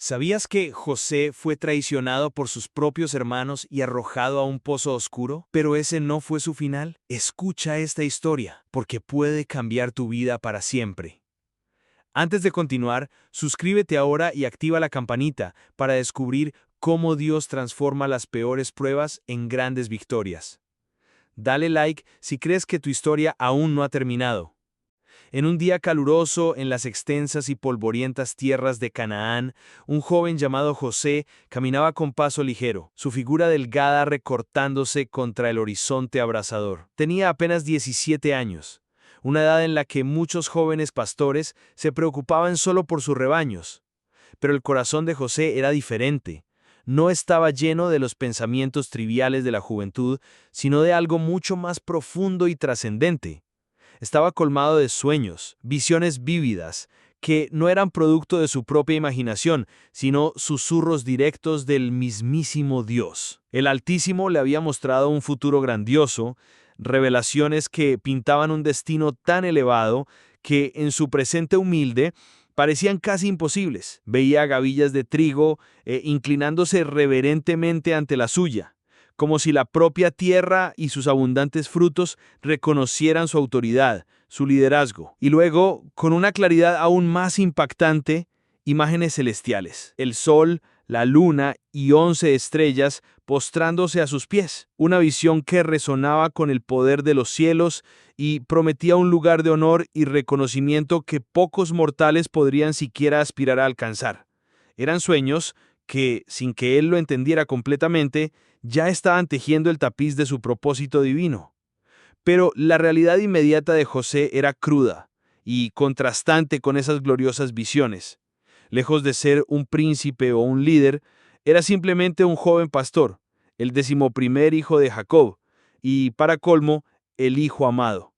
¿Sabías que José fue traicionado por sus propios hermanos y arrojado a un pozo oscuro? Pero ese no fue su final. Escucha esta historia, porque puede cambiar tu vida para siempre. Antes de continuar, suscríbete ahora y activa la campanita para descubrir cómo Dios transforma las peores pruebas en grandes victorias. Dale like si crees que tu historia aún no ha terminado. En un día caluroso en las extensas y polvorientas tierras de Canaán, un joven llamado José caminaba con paso ligero, su figura delgada recortándose contra el horizonte abrasador. Tenía apenas 17 años, una edad en la que muchos jóvenes pastores se preocupaban solo por sus rebaños. Pero el corazón de José era diferente. No estaba lleno de los pensamientos triviales de la juventud, sino de algo mucho más profundo y trascendente. Estaba colmado de sueños, visiones vívidas, que no eran producto de su propia imaginación, sino susurros directos del mismísimo Dios. El Altísimo le había mostrado un futuro grandioso, revelaciones que pintaban un destino tan elevado que, en su presente humilde, parecían casi imposibles. Veía gavillas de trigo inclinándose reverentemente ante la suya, como si la propia tierra y sus abundantes frutos reconocieran su autoridad, su liderazgo. Y luego, con una claridad aún más impactante, imágenes celestiales. El sol, la luna y 11 estrellas postrándose a sus pies. Una visión que resonaba con el poder de los cielos y prometía un lugar de honor y reconocimiento que pocos mortales podrían siquiera aspirar a alcanzar. Eran sueños que, sin que él lo entendiera completamente, ya estaban tejiendo el tapiz de su propósito divino. Pero la realidad inmediata de José era cruda y contrastante con esas gloriosas visiones. Lejos de ser un príncipe o un líder, era simplemente un joven pastor, el 11º hijo de Jacob, y, para colmo, el hijo amado.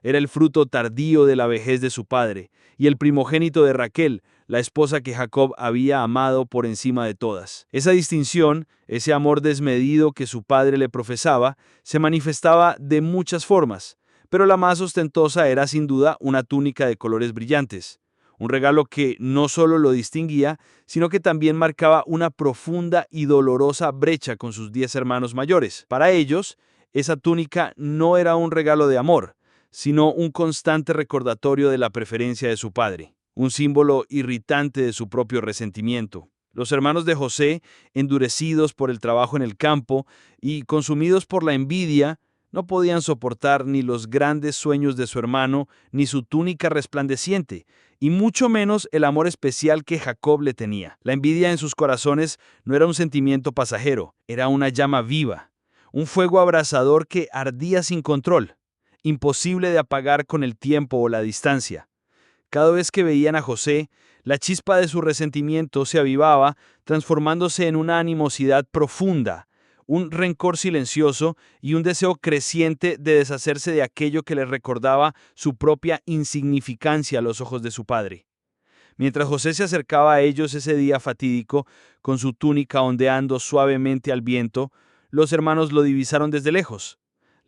Era el fruto tardío de la vejez de su padre, y el primogénito de Raquel, la esposa que Jacob había amado por encima de todas. Esa distinción, ese amor desmedido que su padre le profesaba, se manifestaba de muchas formas, pero la más ostentosa era sin duda una túnica de colores brillantes, un regalo que no solo lo distinguía, sino que también marcaba una profunda y dolorosa brecha con sus 10 hermanos mayores. Para ellos, esa túnica no era un regalo de amor, sino un constante recordatorio de la preferencia de su padre, un símbolo irritante de su propio resentimiento. Los hermanos de José, endurecidos por el trabajo en el campo y consumidos por la envidia, no podían soportar ni los grandes sueños de su hermano, ni su túnica resplandeciente, y mucho menos el amor especial que Jacob le tenía. La envidia en sus corazones no era un sentimiento pasajero, era una llama viva, un fuego abrasador que ardía sin control, imposible de apagar con el tiempo o la distancia. Cada vez que veían a José, la chispa de su resentimiento se avivaba, transformándose en una animosidad profunda, un rencor silencioso y un deseo creciente de deshacerse de aquello que le recordaba su propia insignificancia a los ojos de su padre. Mientras José se acercaba a ellos ese día fatídico, con su túnica ondeando suavemente al viento, los hermanos lo divisaron desde lejos.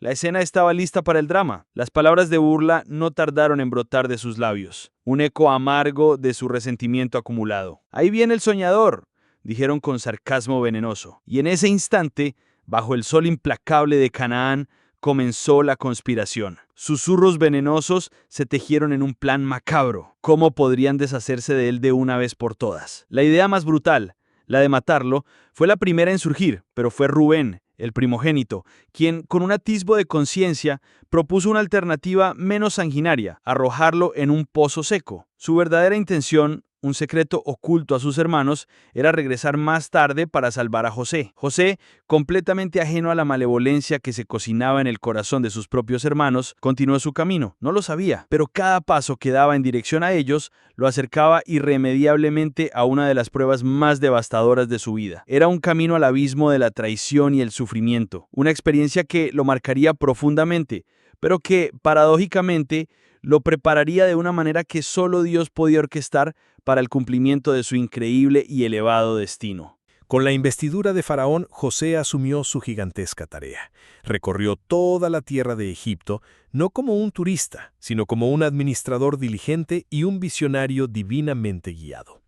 La escena estaba lista para el drama. Las palabras de burla no tardaron en brotar de sus labios, un eco amargo de su resentimiento acumulado. «Ahí viene el soñador», dijeron con sarcasmo venenoso. Y en ese instante, bajo el sol implacable de Canaán, comenzó la conspiración. Susurros venenosos se tejieron en un plan macabro. ¿Cómo podrían deshacerse de él de una vez por todas? La idea más brutal, la de matarlo, fue la primera en surgir, pero fue Rubén, el primogénito, quien, con un atisbo de conciencia, propuso una alternativa menos sanguinaria: arrojarlo en un pozo seco. Su verdadera intención, un secreto oculto a sus hermanos, era regresar más tarde para salvar a José. José, completamente ajeno a la malevolencia que se cocinaba en el corazón de sus propios hermanos, continuó su camino. No lo sabía, pero cada paso que daba en dirección a ellos lo acercaba irremediablemente a una de las pruebas más devastadoras de su vida. Era un camino al abismo de la traición y el sufrimiento, una experiencia que lo marcaría profundamente, pero que, paradójicamente, lo prepararía de una manera que solo Dios podía orquestar para el cumplimiento de su increíble y elevado destino. Con la investidura de Faraón, José asumió su gigantesca tarea. Recorrió toda la tierra de Egipto, no como un turista, sino como un administrador diligente y un visionario divinamente guiado.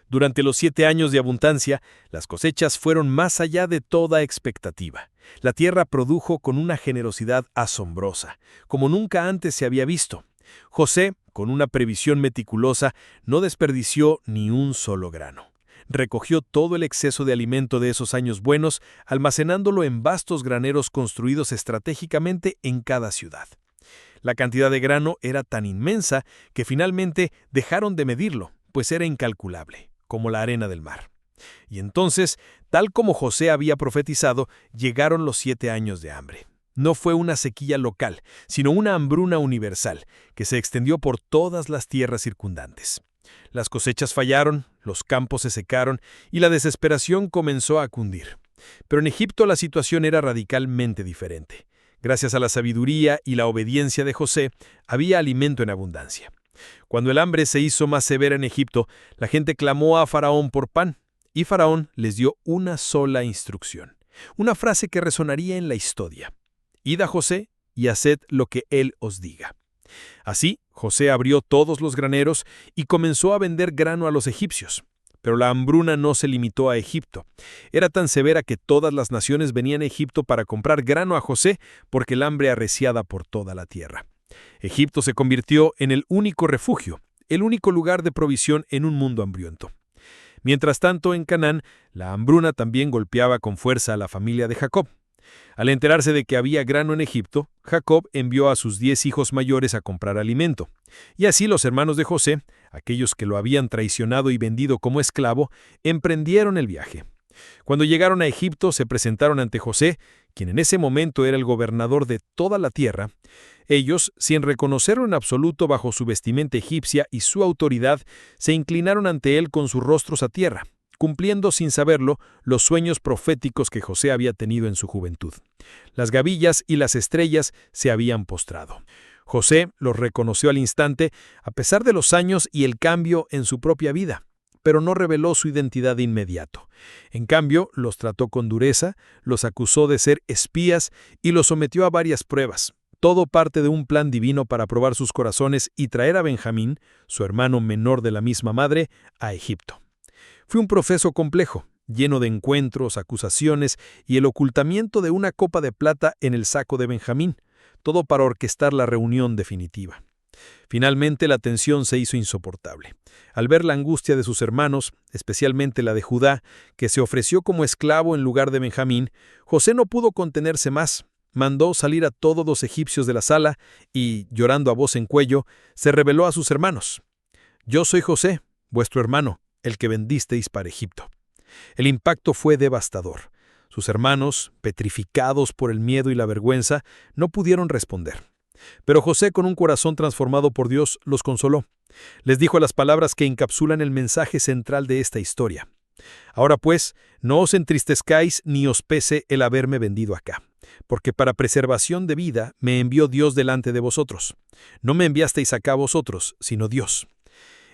Durante los 7 años de abundancia, las cosechas fueron más allá de toda expectativa. La tierra produjo con una generosidad asombrosa, como nunca antes se había visto. José, con una previsión meticulosa, no desperdició ni un solo grano. Recogió todo el exceso de alimento de esos años buenos, almacenándolo en vastos graneros construidos estratégicamente en cada ciudad. La cantidad de grano era tan inmensa que finalmente dejaron de medirlo, pues era incalculable, como la arena del mar. Y entonces, tal como José había profetizado, llegaron los 7 años de hambre. No fue una sequía local, sino una hambruna universal, que se extendió por todas las tierras circundantes. Las cosechas fallaron, los campos se secaron y la desesperación comenzó a cundir. Pero en Egipto la situación era radicalmente diferente. Gracias a la sabiduría y la obediencia de José, había alimento en abundancia. Cuando el hambre se hizo más severa en Egipto, la gente clamó a Faraón por pan, y Faraón les dio una sola instrucción, una frase que resonaría en la historia: «Id a José y haced lo que él os diga». Así, José abrió todos los graneros y comenzó a vender grano a los egipcios. Pero la hambruna no se limitó a Egipto. Era tan severa que todas las naciones venían a Egipto para comprar grano a José porque el hambre arreciaba por toda la tierra. Egipto se convirtió en el único refugio, el único lugar de provisión en un mundo hambriento. Mientras tanto, en Canaán, la hambruna también golpeaba con fuerza a la familia de Jacob. Al enterarse de que había grano en Egipto, Jacob envió a sus 10 hijos mayores a comprar alimento. Y así los hermanos de José, aquellos que lo habían traicionado y vendido como esclavo, emprendieron el viaje. Cuando llegaron a Egipto, se presentaron ante José, quien en ese momento era el gobernador de toda la tierra. Ellos, sin reconocerlo en absoluto bajo su vestimenta egipcia y su autoridad, se inclinaron ante él con sus rostros a tierra, cumpliendo sin saberlo los sueños proféticos que José había tenido en su juventud. Las gavillas y las estrellas se habían postrado. José los reconoció al instante, a pesar de los años y el cambio en su propia vida, pero no reveló su identidad de inmediato. En cambio, los trató con dureza, los acusó de ser espías y los sometió a varias pruebas. Todo parte de un plan divino para probar sus corazones y traer a Benjamín, su hermano menor de la misma madre, a Egipto. Fue un proceso complejo, lleno de encuentros, acusaciones y el ocultamiento de una copa de plata en el saco de Benjamín, todo para orquestar la reunión definitiva. Finalmente la tensión se hizo insoportable. Al ver la angustia de sus hermanos, especialmente la de Judá, que se ofreció como esclavo en lugar de Benjamín, José no pudo contenerse más. Mandó salir a todos los egipcios de la sala y, llorando a voz en cuello, se reveló a sus hermanos: «Yo soy José, vuestro hermano, el que vendisteis para Egipto». El impacto fue devastador. Sus hermanos, petrificados por el miedo y la vergüenza, no pudieron responder. Pero José, con un corazón transformado por Dios, los consoló. Les dijo las palabras que encapsulan el mensaje central de esta historia: «Ahora pues, no os entristezcáis ni os pese el haberme vendido acá, porque para preservación de vida me envió Dios delante de vosotros. No me enviasteis acá vosotros, sino Dios».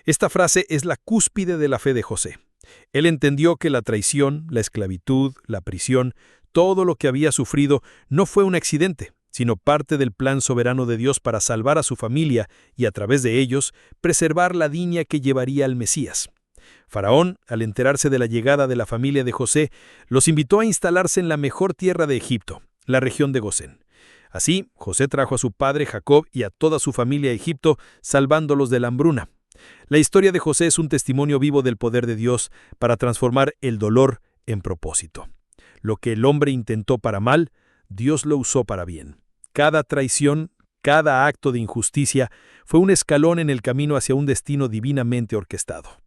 Esta frase es la cúspide de la fe de José. Él entendió que la traición, la esclavitud, la prisión, todo lo que había sufrido no fue un accidente, sino parte del plan soberano de Dios para salvar a su familia y, a través de ellos, preservar la línea que llevaría al Mesías. Faraón, al enterarse de la llegada de la familia de José, los invitó a instalarse en la mejor tierra de Egipto, la región de Gosén. Así, José trajo a su padre Jacob y a toda su familia a Egipto, salvándolos de la hambruna. La historia de José es un testimonio vivo del poder de Dios para transformar el dolor en propósito. Lo que el hombre intentó para mal, Dios lo usó para bien. Cada traición, cada acto de injusticia fue un escalón en el camino hacia un destino divinamente orquestado.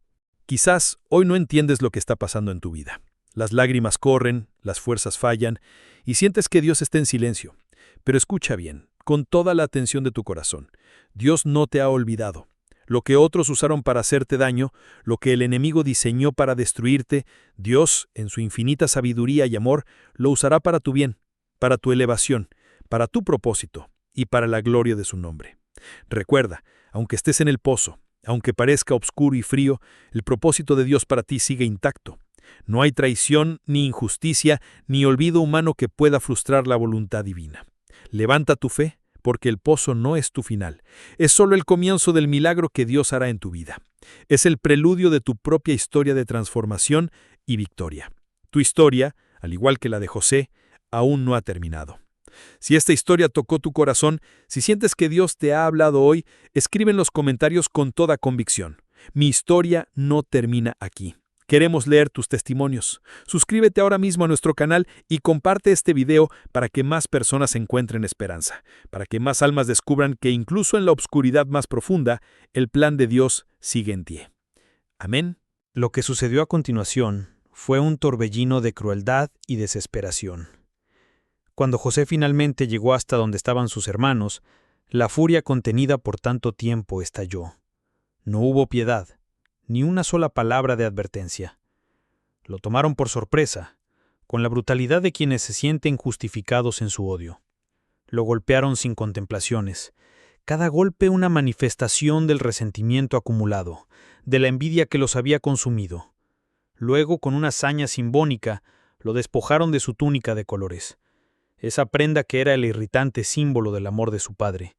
Quizás hoy no entiendes lo que está pasando en tu vida. Las lágrimas corren, las fuerzas fallan y sientes que Dios está en silencio. Pero escucha bien, con toda la atención de tu corazón. Dios no te ha olvidado. Lo que otros usaron para hacerte daño, lo que el enemigo diseñó para destruirte, Dios, en su infinita sabiduría y amor, lo usará para tu bien, para tu elevación, para tu propósito y para la gloria de su nombre. Recuerda, aunque estés en el pozo, aunque parezca oscuro y frío, el propósito de Dios para ti sigue intacto. No hay traición, ni injusticia, ni olvido humano que pueda frustrar la voluntad divina. Levanta tu fe, porque el pozo no es tu final. Es solo el comienzo del milagro que Dios hará en tu vida. Es el preludio de tu propia historia de transformación y victoria. Tu historia, al igual que la de José, aún no ha terminado. Si esta historia tocó tu corazón, si sientes que Dios te ha hablado hoy, escribe en los comentarios con toda convicción. Mi historia no termina aquí. Queremos leer tus testimonios. Suscríbete ahora mismo a nuestro canal y comparte este video para que más personas encuentren esperanza, para que más almas descubran que incluso en la oscuridad más profunda, el plan de Dios sigue en ti. Amén. Lo que sucedió a continuación fue un torbellino de crueldad y desesperación. Cuando José finalmente llegó hasta donde estaban sus hermanos, la furia contenida por tanto tiempo estalló. No hubo piedad, ni una sola palabra de advertencia. Lo tomaron por sorpresa, con la brutalidad de quienes se sienten justificados en su odio. Lo golpearon sin contemplaciones, cada golpe una manifestación del resentimiento acumulado, de la envidia que los había consumido. Luego, con una hazaña simbólica, lo despojaron de su túnica de colores, esa prenda que era el irritante símbolo del amor de su padre,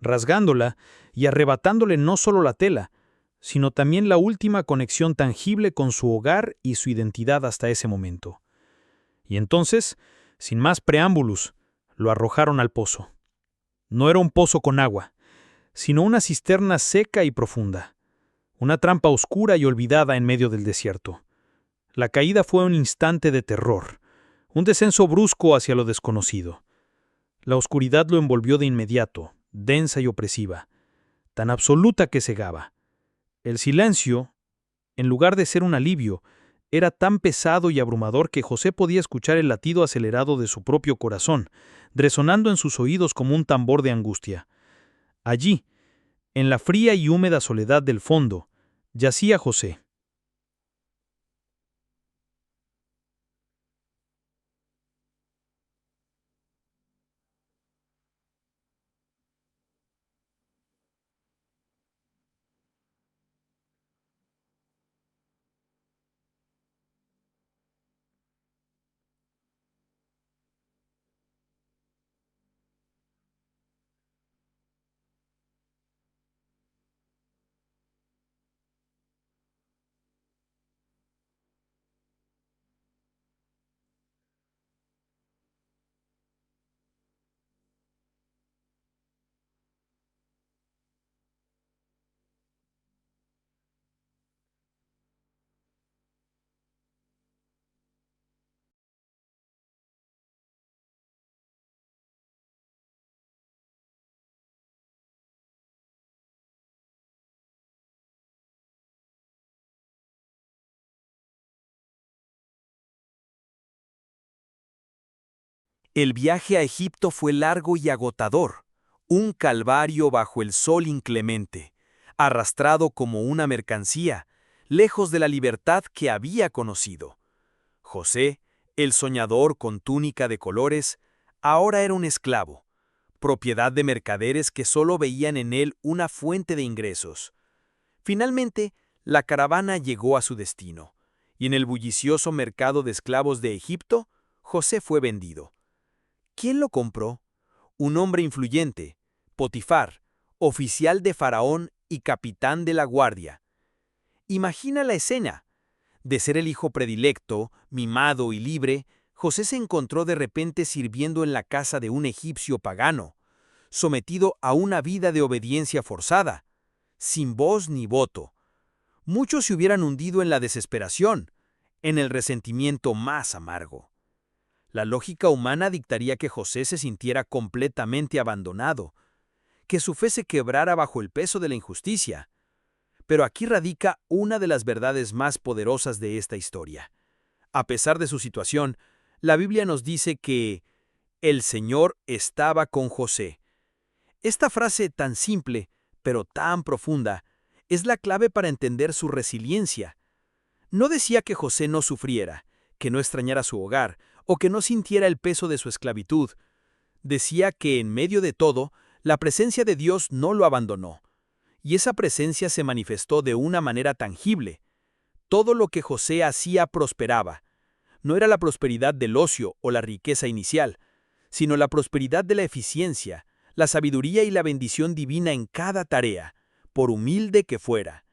rasgándola y arrebatándole no solo la tela, sino también la última conexión tangible con su hogar y su identidad hasta ese momento. Y entonces, sin más preámbulos, lo arrojaron al pozo. No era un pozo con agua, sino una cisterna seca y profunda, una trampa oscura y olvidada en medio del desierto. La caída fue un instante de terror, un descenso brusco hacia lo desconocido. La oscuridad lo envolvió de inmediato, densa y opresiva, tan absoluta que cegaba. El silencio, en lugar de ser un alivio, era tan pesado y abrumador que José podía escuchar el latido acelerado de su propio corazón, resonando en sus oídos como un tambor de angustia. Allí, en la fría y húmeda soledad del fondo, yacía José. El viaje a Egipto fue largo y agotador, un calvario bajo el sol inclemente, arrastrado como una mercancía, lejos de la libertad que había conocido. José, el soñador con túnica de colores, ahora era un esclavo, propiedad de mercaderes que solo veían en él una fuente de ingresos. Finalmente, la caravana llegó a su destino, y en el bullicioso mercado de esclavos de Egipto, José fue vendido. ¿Quién lo compró? Un hombre influyente, Potifar, oficial de Faraón y capitán de la guardia. Imagina la escena. De ser el hijo predilecto, mimado y libre, José se encontró de repente sirviendo en la casa de un egipcio pagano, sometido a una vida de obediencia forzada, sin voz ni voto. Muchos se hubieran hundido en la desesperación, en el resentimiento más amargo. La lógica humana dictaría que José se sintiera completamente abandonado, que su fe se quebrara bajo el peso de la injusticia. Pero aquí radica una de las verdades más poderosas de esta historia. A pesar de su situación, la Biblia nos dice que el Señor estaba con José. Esta frase tan simple, pero tan profunda, es la clave para entender su resiliencia. No decía que José no sufriera, que no extrañara su hogar, o que no sintiera el peso de su esclavitud. Decía que en medio de todo, la presencia de Dios no lo abandonó. Y esa presencia se manifestó de una manera tangible. Todo lo que José hacía prosperaba. No era la prosperidad del ocio o la riqueza inicial, sino la prosperidad de la eficiencia, la sabiduría y la bendición divina en cada tarea, por humilde que fuera.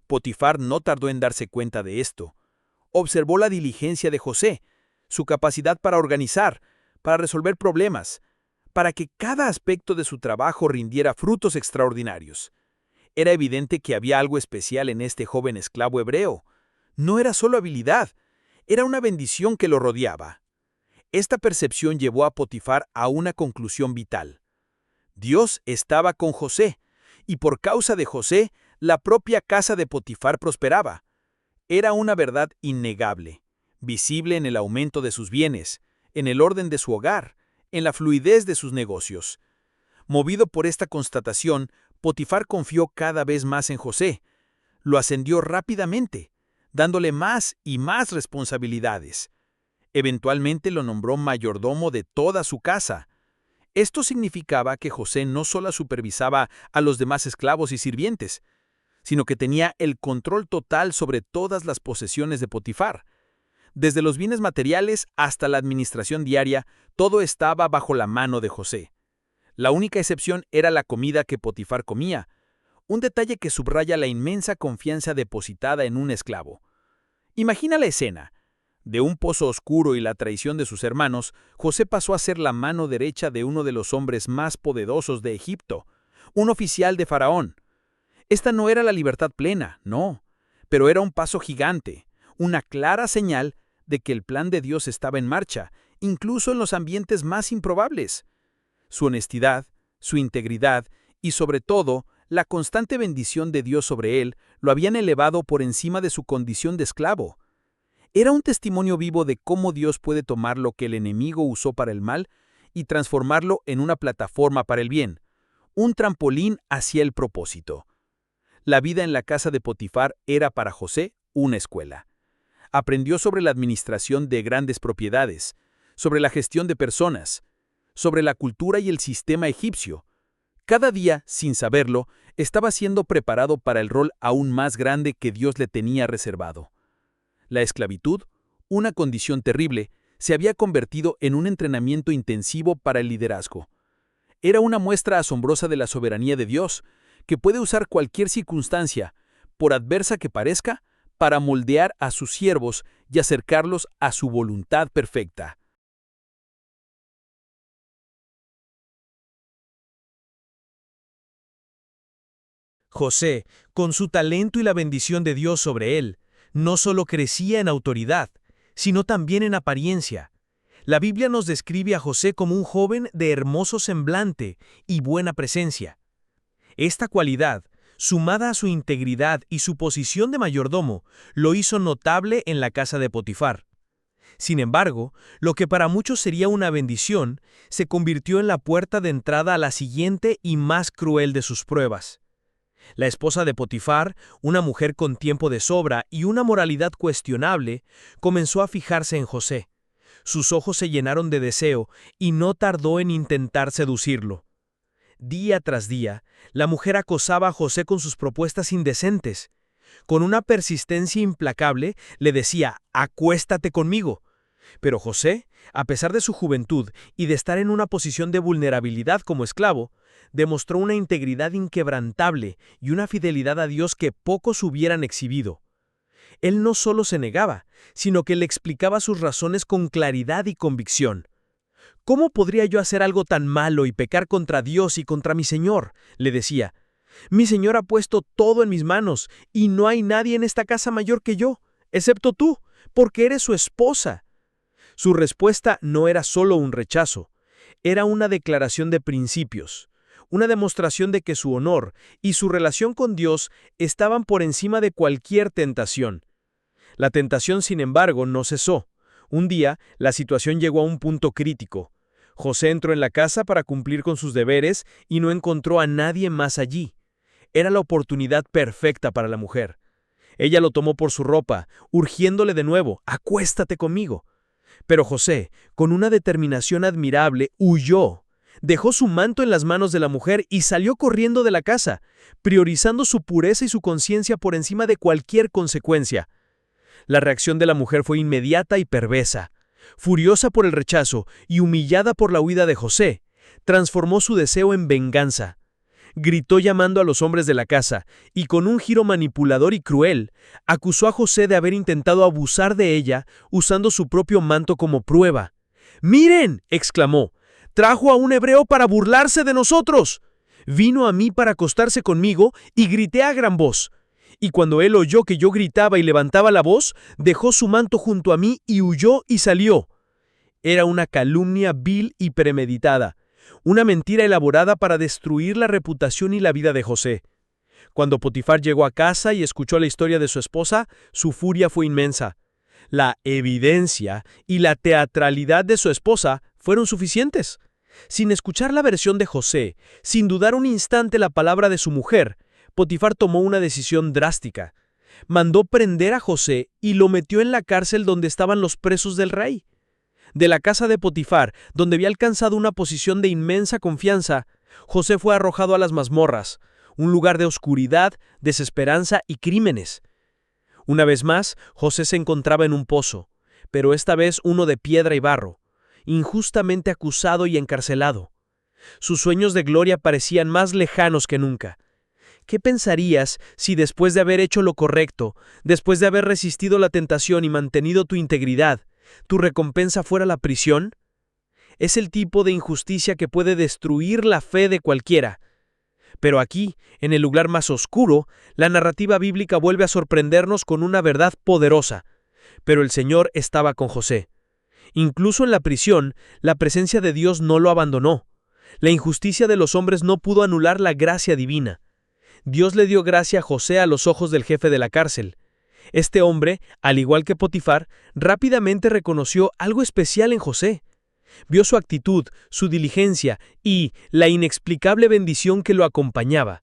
Potifar no tardó en darse cuenta de esto. Observó la diligencia de José, su capacidad para organizar, para resolver problemas, para que cada aspecto de su trabajo rindiera frutos extraordinarios. Era evidente que había algo especial en este joven esclavo hebreo. No era solo habilidad, era una bendición que lo rodeaba. Esta percepción llevó a Potifar a una conclusión vital. Dios estaba con José, y por causa de José, la propia casa de Potifar prosperaba. Era una verdad innegable, visible en el aumento de sus bienes, en el orden de su hogar, en la fluidez de sus negocios. Movido por esta constatación, Potifar confió cada vez más en José. Lo ascendió rápidamente, dándole más y más responsabilidades. Eventualmente lo nombró mayordomo de toda su casa. Esto significaba que José no solo supervisaba a los demás esclavos y sirvientes, sino que tenía el control total sobre todas las posesiones de Potifar. Desde los bienes materiales hasta la administración diaria, todo estaba bajo la mano de José. La única excepción era la comida que Potifar comía, un detalle que subraya la inmensa confianza depositada en un esclavo. Imagina la escena. De un pozo oscuro y la traición de sus hermanos, José pasó a ser la mano derecha de uno de los hombres más poderosos de Egipto, un oficial de Faraón. Esta no era la libertad plena, no, pero era un paso gigante, una clara señal de que el plan de Dios estaba en marcha, incluso en los ambientes más improbables. Su honestidad, su integridad y, sobre todo, la constante bendición de Dios sobre él lo habían elevado por encima de su condición de esclavo. Era un testimonio vivo de cómo Dios puede tomar lo que el enemigo usó para el mal y transformarlo en una plataforma para el bien, un trampolín hacia el propósito. La vida en la casa de Potifar era para José una escuela. Aprendió sobre la administración de grandes propiedades, sobre la gestión de personas, sobre la cultura y el sistema egipcio. Cada día, sin saberlo, estaba siendo preparado para el rol aún más grande que Dios le tenía reservado. La esclavitud, una condición terrible, se había convertido en un entrenamiento intensivo para el liderazgo. Era una muestra asombrosa de la soberanía de Dios, que puede usar cualquier circunstancia, por adversa que parezca, para moldear a sus siervos y acercarlos a su voluntad perfecta. José, con su talento y la bendición de Dios sobre él, no solo crecía en autoridad, sino también en apariencia. La Biblia nos describe a José como un joven de hermoso semblante y buena presencia. Esta cualidad, sumada a su integridad y su posición de mayordomo, lo hizo notable en la casa de Potifar. Sin embargo, lo que para muchos sería una bendición, se convirtió en la puerta de entrada a la siguiente y más cruel de sus pruebas. La esposa de Potifar, una mujer con tiempo de sobra y una moralidad cuestionable, comenzó a fijarse en José. Sus ojos se llenaron de deseo y no tardó en intentar seducirlo. Día tras día, la mujer acosaba a José con sus propuestas indecentes. Con una persistencia implacable, le decía, «Acuéstate conmigo». Pero José, a pesar de su juventud y de estar en una posición de vulnerabilidad como esclavo, demostró una integridad inquebrantable y una fidelidad a Dios que pocos hubieran exhibido. Él no solo se negaba, sino que le explicaba sus razones con claridad y convicción. «¿Cómo podría yo hacer algo tan malo y pecar contra Dios y contra mi Señor?», le decía. «Mi Señor ha puesto todo en mis manos, y no hay nadie en esta casa mayor que yo, excepto tú, porque eres su esposa». Su respuesta no era solo un rechazo, era una declaración de principios, una demostración de que su honor y su relación con Dios estaban por encima de cualquier tentación. La tentación, sin embargo, no cesó. Un día, la situación llegó a un punto crítico. José entró en la casa para cumplir con sus deberes y no encontró a nadie más allí. Era la oportunidad perfecta para la mujer. Ella lo tomó por su ropa, urgiéndole de nuevo, «Acuéstate conmigo». Pero José, con una determinación admirable, huyó. Dejó su manto en las manos de la mujer y salió corriendo de la casa, priorizando su pureza y su conciencia por encima de cualquier consecuencia. La reacción de la mujer fue inmediata y perversa. Furiosa por el rechazo y humillada por la huida de José, transformó su deseo en venganza. Gritó llamando a los hombres de la casa, y con un giro manipulador y cruel, acusó a José de haber intentado abusar de ella usando su propio manto como prueba. ¡Miren!, exclamó, «trajo a un hebreo para burlarse de nosotros. Vino a mí para acostarse conmigo y grité a gran voz. Y cuando él oyó que yo gritaba y levantaba la voz, dejó su manto junto a mí y huyó y salió». Era una calumnia vil y premeditada, una mentira elaborada para destruir la reputación y la vida de José. Cuando Potifar llegó a casa y escuchó la historia de su esposa, su furia fue inmensa. La evidencia y la teatralidad de su esposa fueron suficientes. Sin escuchar la versión de José, sin dudar un instante la palabra de su mujer, Potifar tomó una decisión drástica. Mandó prender a José y lo metió en la cárcel donde estaban los presos del rey. De la casa de Potifar, donde había alcanzado una posición de inmensa confianza, José fue arrojado a las mazmorras, un lugar de oscuridad, desesperanza y crímenes. Una vez más, José se encontraba en un pozo, pero esta vez uno de piedra y barro, injustamente acusado y encarcelado. Sus sueños de gloria parecían más lejanos que nunca. ¿Qué pensarías si después de haber hecho lo correcto, después de haber resistido la tentación y mantenido tu integridad, tu recompensa fuera la prisión? Es el tipo de injusticia que puede destruir la fe de cualquiera. Pero aquí, en el lugar más oscuro, la narrativa bíblica vuelve a sorprendernos con una verdad poderosa. Pero el Señor estaba con José. Incluso en la prisión, la presencia de Dios no lo abandonó. La injusticia de los hombres no pudo anular la gracia divina. Dios le dio gracia a José a los ojos del jefe de la cárcel. Este hombre, al igual que Potifar, rápidamente reconoció algo especial en José. Vio su actitud, su diligencia y la inexplicable bendición que lo acompañaba.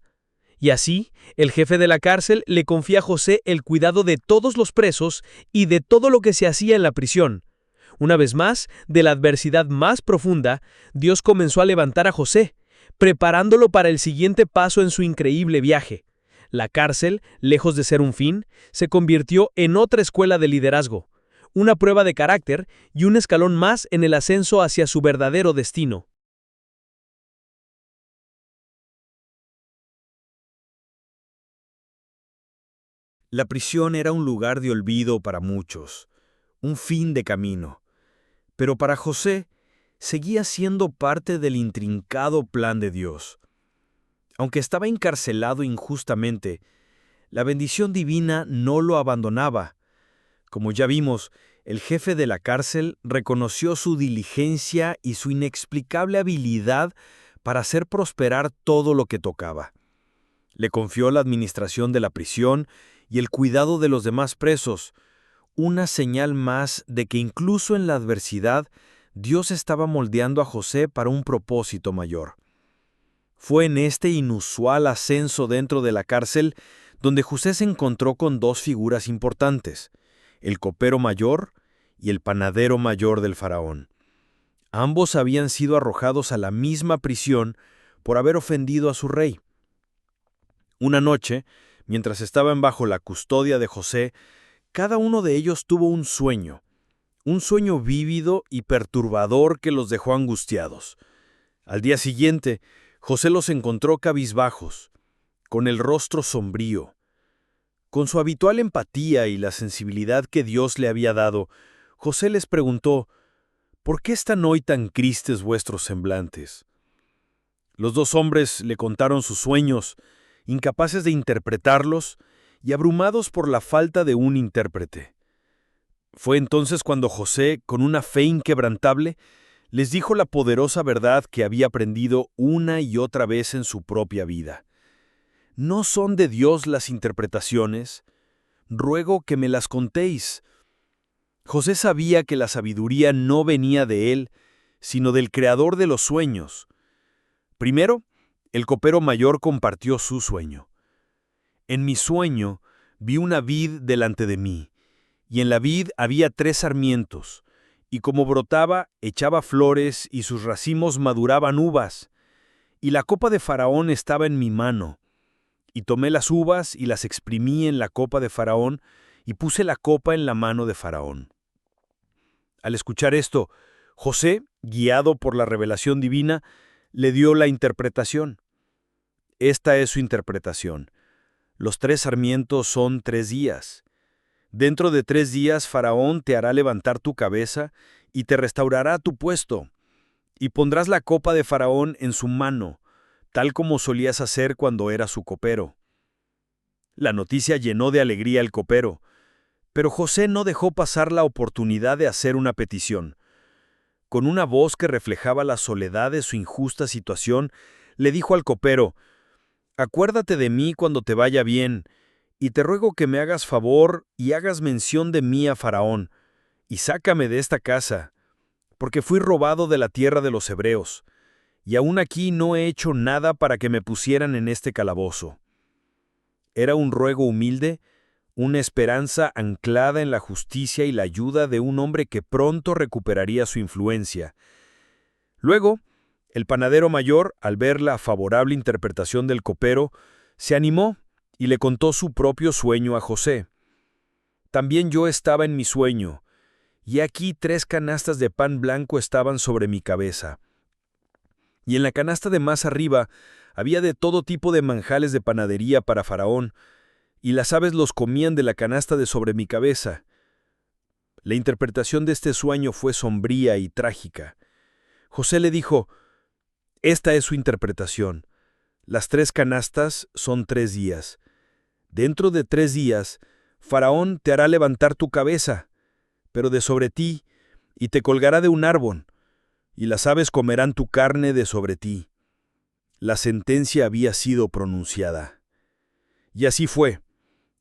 Y así, el jefe de la cárcel le confía a José el cuidado de todos los presos y de todo lo que se hacía en la prisión. Una vez más, de la adversidad más profunda, Dios comenzó a levantar a José, preparándolo para el siguiente paso en su increíble viaje. La cárcel, lejos de ser un fin, se convirtió en otra escuela de liderazgo, una prueba de carácter y un escalón más en el ascenso hacia su verdadero destino. La prisión era un lugar de olvido para muchos, un fin de camino. Pero para José, seguía siendo parte del intrincado plan de Dios. Aunque estaba encarcelado injustamente, la bendición divina no lo abandonaba. Como ya vimos, el jefe de la cárcel reconoció su diligencia y su inexplicable habilidad para hacer prosperar todo lo que tocaba. Le confió la administración de la prisión y el cuidado de los demás presos, una señal más de que incluso en la adversidad, Dios estaba moldeando a José para un propósito mayor. Fue en este inusual ascenso dentro de la cárcel donde José se encontró con dos figuras importantes, el copero mayor y el panadero mayor del faraón. Ambos habían sido arrojados a la misma prisión por haber ofendido a su rey. Una noche, mientras estaban bajo la custodia de José, cada uno de ellos tuvo un sueño vívido y perturbador que los dejó angustiados. Al día siguiente, José los encontró cabizbajos, con el rostro sombrío. Con su habitual empatía y la sensibilidad que Dios le había dado, José les preguntó, ¿por qué están hoy tan tristes vuestros semblantes? Los dos hombres le contaron sus sueños, incapaces de interpretarlos y abrumados por la falta de un intérprete. Fue entonces cuando José, con una fe inquebrantable, les dijo la poderosa verdad que había aprendido una y otra vez en su propia vida. ¿No son de Dios las interpretaciones? Ruego que me las contéis. José sabía que la sabiduría no venía de él, sino del creador de los sueños. Primero, el copero mayor compartió su sueño. En mi sueño vi una vid delante de mí, y en la vid había 3 sarmientos, y como brotaba, echaba flores, y sus racimos maduraban uvas. Y la copa de Faraón estaba en mi mano. Y tomé las uvas y las exprimí en la copa de Faraón, y puse la copa en la mano de Faraón. Al escuchar esto, José, guiado por la revelación divina, Le dio la interpretación. Esta es su interpretación. Los 3 sarmientos son 3 días. Dentro de 3 días Faraón te hará levantar tu cabeza y te restaurará tu puesto. Y pondrás la copa de Faraón en su mano, tal como solías hacer cuando era su copero. La noticia llenó de alegría al copero, pero José no dejó pasar la oportunidad de hacer una petición. Con una voz que reflejaba la soledad de su injusta situación, le dijo al copero: «Acuérdate de mí cuando te vaya bien, y te ruego que me hagas favor y hagas mención de mí a Faraón, y sácame de esta casa, porque fui robado de la tierra de los hebreos, y aún aquí no he hecho nada para que me pusieran en este calabozo». Era un ruego humilde, una esperanza anclada en la justicia y la ayuda de un hombre que pronto recuperaría su influencia. Luego, el panadero mayor, al ver la favorable interpretación del copero, se animó y le contó su propio sueño a José. «También yo estaba en mi sueño, y aquí 3 canastas de pan blanco estaban sobre mi cabeza. Y en la canasta de más arriba había de todo tipo de manjares de panadería para Faraón, y las aves los comían de la canasta de sobre mi cabeza». La interpretación de este sueño fue sombría y trágica. José le dijo: «Esta es su interpretación. Las 3 canastas son 3 días. Dentro de 3 días, Faraón te hará levantar tu cabeza, pero de sobre ti, y te colgará de un árbol, y las aves comerán tu carne de sobre ti». La sentencia había sido pronunciada. Y así fue.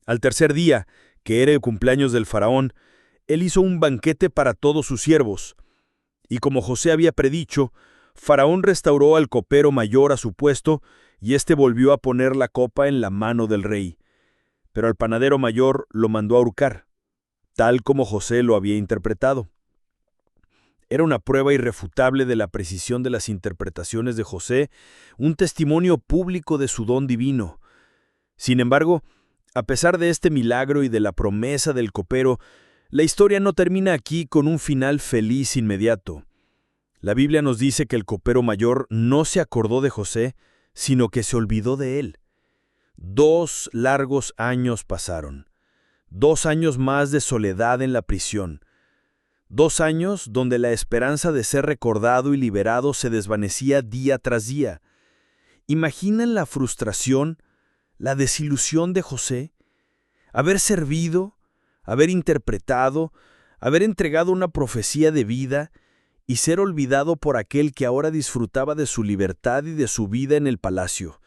Al tercer día, que era el cumpleaños del faraón, él hizo un banquete para todos sus siervos. Y como José había predicho, Faraón restauró al copero mayor a su puesto, y éste volvió a poner la copa en la mano del rey. Pero al panadero mayor lo mandó a ahorcar, tal como José lo había interpretado. Era una prueba irrefutable de la precisión de las interpretaciones de José, un testimonio público de su don divino. Sin embargo, a pesar de este milagro y de la promesa del copero, la historia no termina aquí con un final feliz inmediato. La Biblia nos dice que el copero mayor no se acordó de José, sino que se olvidó de él. 2 largos años pasaron. 2 años más de soledad en la prisión. 2 años donde la esperanza de ser recordado y liberado se desvanecía día tras día. ¿Imaginan la frustración, la desilusión de José? Haber servido, haber interpretado, haber entregado una profecía de vida y ser olvidado por aquel que ahora disfrutaba de su libertad y de su vida en el palacio.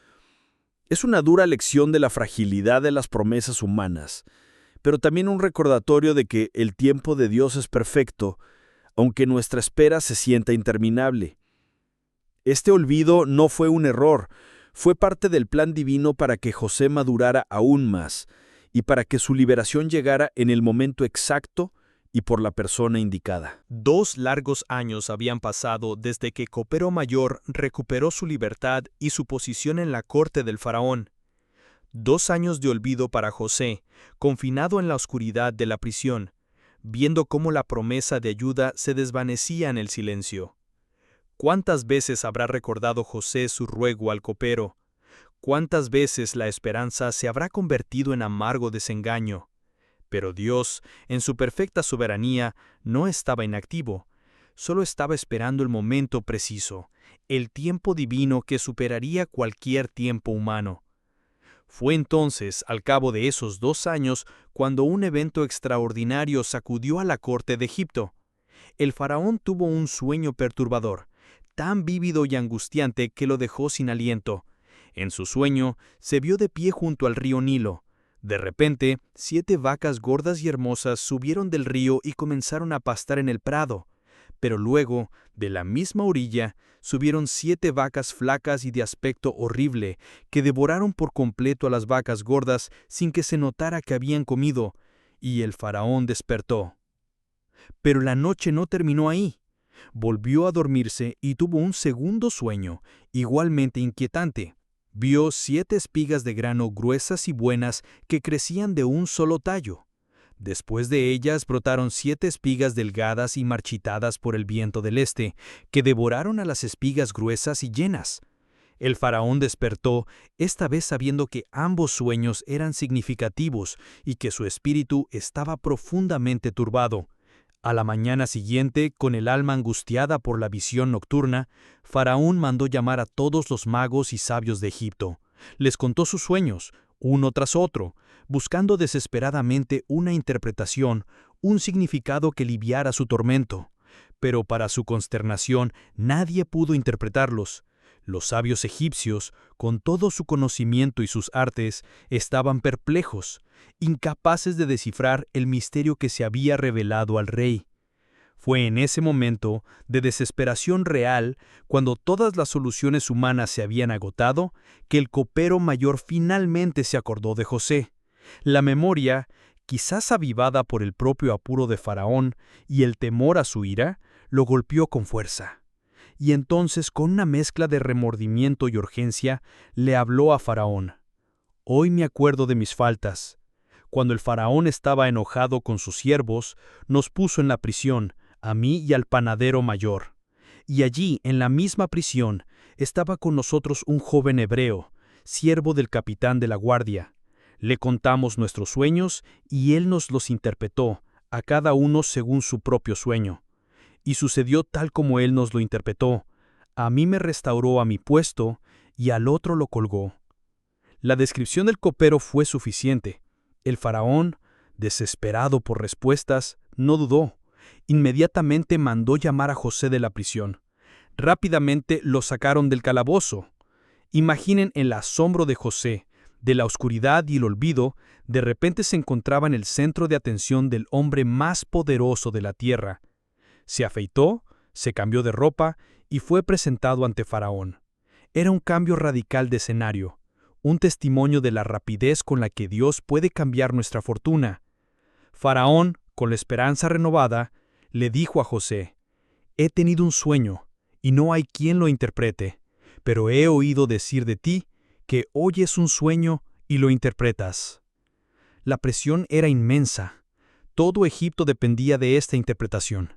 Es una dura lección de la fragilidad de las promesas humanas, pero también un recordatorio de que el tiempo de Dios es perfecto, aunque nuestra espera se sienta interminable. Este olvido no fue un error, fue parte del plan divino para que José madurara aún más y para que su liberación llegara en el momento exacto y por la persona indicada. 2 largos años habían pasado desde que Copero Mayor recuperó su libertad y su posición en la corte del faraón. 2 años de olvido para José, confinado en la oscuridad de la prisión, viendo cómo la promesa de ayuda se desvanecía en el silencio. ¿Cuántas veces habrá recordado José su ruego al copero? ¿Cuántas veces la esperanza se habrá convertido en amargo desengaño? Pero Dios, en su perfecta soberanía, no estaba inactivo, solo estaba esperando el momento preciso, el tiempo divino que superaría cualquier tiempo humano. Fue entonces, al cabo de esos 2 años, cuando un evento extraordinario sacudió a la corte de Egipto. El faraón tuvo un sueño perturbador, tan vívido y angustiante que lo dejó sin aliento. En su sueño, se vio de pie junto al río Nilo. De repente, 7 vacas gordas y hermosas subieron del río y comenzaron a pastar en el prado. Pero luego, de la misma orilla, subieron 7 vacas flacas y de aspecto horrible, que devoraron por completo a las vacas gordas sin que se notara que habían comido, y el faraón despertó. Pero la noche no terminó ahí. Volvió a dormirse y tuvo un segundo sueño, igualmente inquietante. Vio 7 espigas de grano gruesas y buenas que crecían de un solo tallo. Después de ellas brotaron 7 espigas delgadas y marchitadas por el viento del este, que devoraron a las espigas gruesas y llenas. El faraón despertó, esta vez sabiendo que ambos sueños eran significativos y que su espíritu estaba profundamente turbado. A la mañana siguiente, con el alma angustiada por la visión nocturna, Faraón mandó llamar a todos los magos y sabios de Egipto. Les contó sus sueños, uno tras otro, buscando desesperadamente una interpretación, un significado que aliviara su tormento. Pero para su consternación, nadie pudo interpretarlos. Los sabios egipcios, con todo su conocimiento y sus artes, estaban perplejos, incapaces de descifrar el misterio que se había revelado al rey. Fue en ese momento de desesperación real, cuando todas las soluciones humanas se habían agotado, que el copero mayor finalmente se acordó de José. La memoria, quizás avivada por el propio apuro de Faraón y el temor a su ira, lo golpeó con fuerza. Y entonces, con una mezcla de remordimiento y urgencia, le habló a Faraón. «Hoy me acuerdo de mis faltas. Cuando el faraón estaba enojado con sus siervos, nos puso en la prisión, a mí y al panadero mayor. Y allí, en la misma prisión, estaba con nosotros un joven hebreo, siervo del capitán de la guardia. Le contamos nuestros sueños y él nos los interpretó, a cada uno según su propio sueño. Y sucedió tal como él nos lo interpretó. A mí me restauró a mi puesto y al otro lo colgó». La descripción del copero fue suficiente. El faraón, desesperado por respuestas, no dudó. Inmediatamente mandó llamar a José de la prisión. Rápidamente lo sacaron del calabozo. Imaginen el asombro de José. De la oscuridad y el olvido, de repente se encontraba en el centro de atención del hombre más poderoso de la tierra. Se afeitó, se cambió de ropa y fue presentado ante Faraón. Era un cambio radical de escenario, un testimonio de la rapidez con la que Dios puede cambiar nuestra fortuna. Faraón, con la esperanza renovada, le dijo a José: «He tenido un sueño, y no hay quien lo interprete, pero he oído decir de ti que oyes un sueño y lo interpretas». La presión era inmensa. Todo Egipto dependía de esta interpretación.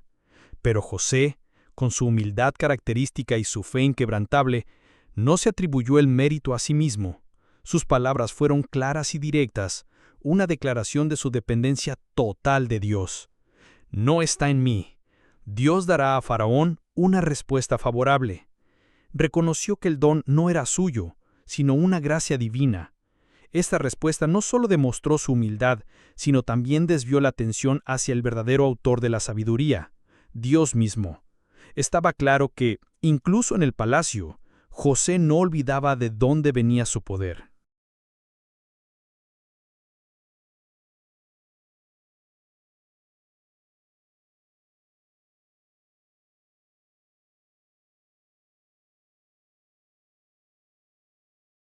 Pero José, con su humildad característica y su fe inquebrantable, no se atribuyó el mérito a sí mismo. Sus palabras fueron claras y directas, una declaración de su dependencia total de Dios. «No está en mí». Dios dará a Faraón una respuesta favorable. Reconoció que el don no era suyo, sino una gracia divina. Esta respuesta no solo demostró su humildad, sino también desvió la atención hacia el verdadero autor de la sabiduría, Dios mismo. Estaba claro que, incluso en el palacio, José no olvidaba de dónde venía su poder.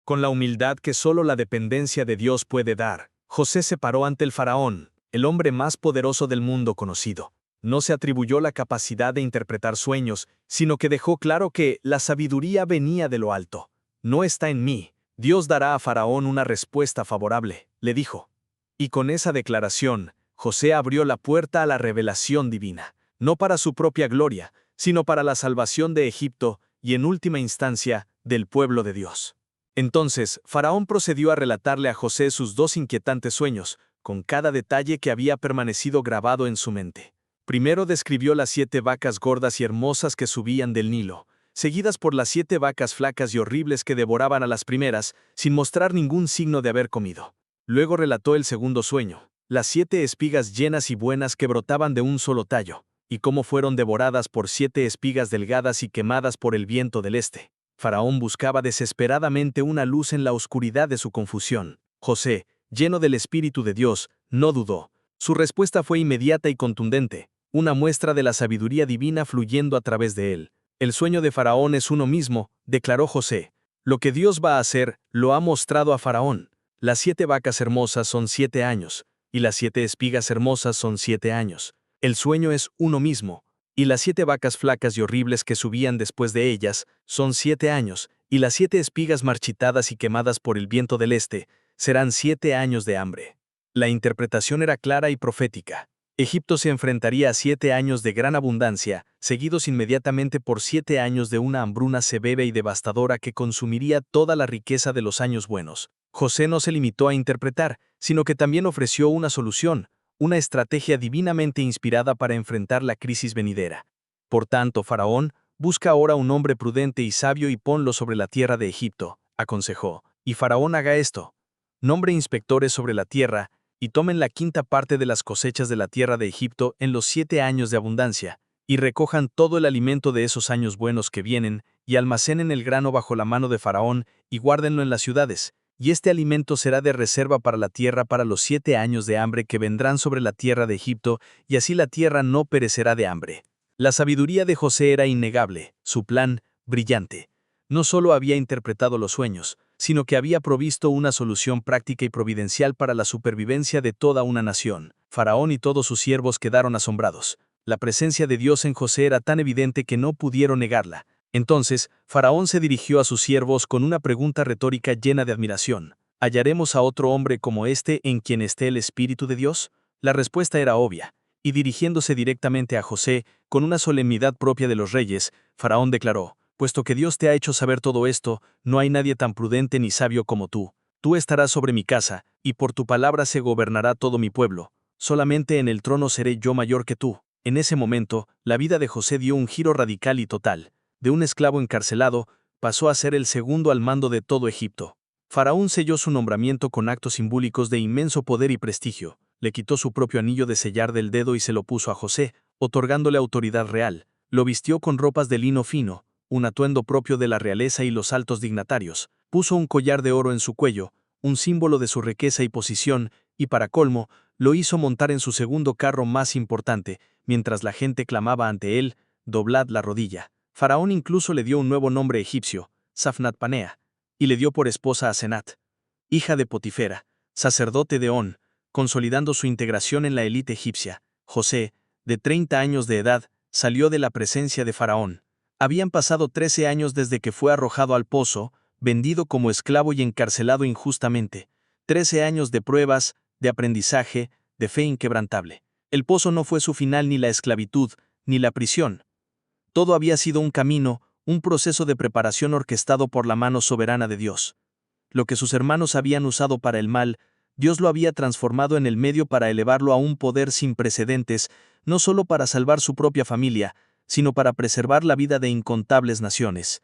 Con la humildad que solo la dependencia de Dios puede dar, José se paró ante el faraón, el hombre más poderoso del mundo conocido. No se atribuyó la capacidad de interpretar sueños, sino que dejó claro que la sabiduría venía de lo alto. «No está en mí». Dios dará a Faraón una respuesta favorable, le dijo. Y con esa declaración, José abrió la puerta a la revelación divina, no para su propia gloria, sino para la salvación de Egipto y, en última instancia, del pueblo de Dios. Entonces, Faraón procedió a relatarle a José sus 2 inquietantes sueños, con cada detalle que había permanecido grabado en su mente. Primero describió las 7 vacas gordas y hermosas que subían del Nilo, seguidas por las 7 vacas flacas y horribles que devoraban a las primeras, sin mostrar ningún signo de haber comido. Luego relató el segundo sueño, las 7 espigas llenas y buenas que brotaban de un solo tallo, y cómo fueron devoradas por 7 espigas delgadas y quemadas por el viento del este. Faraón buscaba desesperadamente una luz en la oscuridad de su confusión. José, lleno del Espíritu de Dios, no dudó. Su respuesta fue inmediata y contundente, una muestra de la sabiduría divina fluyendo a través de él. «El sueño de Faraón es uno mismo», declaró José. «Lo que Dios va a hacer, lo ha mostrado a Faraón. Las 7 vacas hermosas son 7 años, y las 7 espigas hermosas son 7 años. El sueño es uno mismo. Y las 7 vacas flacas y horribles que subían después de ellas son 7 años, y las 7 espigas marchitadas y quemadas por el viento del este serán 7 años de hambre». La interpretación era clara y profética. Egipto se enfrentaría a 7 años de gran abundancia, seguidos inmediatamente por 7 años de una hambruna severa y devastadora que consumiría toda la riqueza de los años buenos. José no se limitó a interpretar, sino que también ofreció una solución, una estrategia divinamente inspirada para enfrentar la crisis venidera. Por tanto, Faraón, busca ahora un hombre prudente y sabio y ponlo sobre la tierra de Egipto, aconsejó. Y Faraón haga esto. Nombre inspectores sobre la tierra, y tomen la quinta parte de las cosechas de la tierra de Egipto en los 7 años de abundancia, y recojan todo el alimento de esos años buenos que vienen, y almacenen el grano bajo la mano de Faraón, y guárdenlo en las ciudades, y este alimento será de reserva para la tierra para los 7 años de hambre que vendrán sobre la tierra de Egipto, y así la tierra no perecerá de hambre. La sabiduría de José era innegable, su plan, brillante. No solo había interpretado los sueños, sino que había provisto una solución práctica y providencial para la supervivencia de toda una nación. Faraón y todos sus siervos quedaron asombrados. La presencia de Dios en José era tan evidente que no pudieron negarla. Entonces, Faraón se dirigió a sus siervos con una pregunta retórica llena de admiración. ¿Hallaremos a otro hombre como este en quien esté el Espíritu de Dios? La respuesta era obvia, y dirigiéndose directamente a José, con una solemnidad propia de los reyes, Faraón declaró: «Puesto que Dios te ha hecho saber todo esto, no hay nadie tan prudente ni sabio como tú. Tú estarás sobre mi casa, y por tu palabra se gobernará todo mi pueblo. Solamente en el trono seré yo mayor que tú». En ese momento, la vida de José dio un giro radical y total. De un esclavo encarcelado, pasó a ser el segundo al mando de todo Egipto. Faraón selló su nombramiento con actos simbólicos de inmenso poder y prestigio. Le quitó su propio anillo de sellar del dedo y se lo puso a José, otorgándole autoridad real. Lo vistió con ropas de lino fino, un atuendo propio de la realeza y los altos dignatarios. Puso un collar de oro en su cuello, un símbolo de su riqueza y posición, y para colmo, lo hizo montar en su segundo carro más importante, mientras la gente clamaba ante él: «Doblad la rodilla». Faraón incluso le dio un nuevo nombre egipcio, Safnat Panea, y le dio por esposa a Senat, hija de Potifera, sacerdote de On, consolidando su integración en la élite egipcia. José, de 30 años de edad, salió de la presencia de Faraón. Habían pasado 13 años desde que fue arrojado al pozo, vendido como esclavo y encarcelado injustamente. 13 años de pruebas, de aprendizaje, de fe inquebrantable. El pozo no fue su final, ni la esclavitud, ni la prisión. Todo había sido un camino, un proceso de preparación orquestado por la mano soberana de Dios. Lo que sus hermanos habían usado para el mal, Dios lo había transformado en el medio para elevarlo a un poder sin precedentes, no solo para salvar su propia familia, sino para preservar la vida de incontables naciones.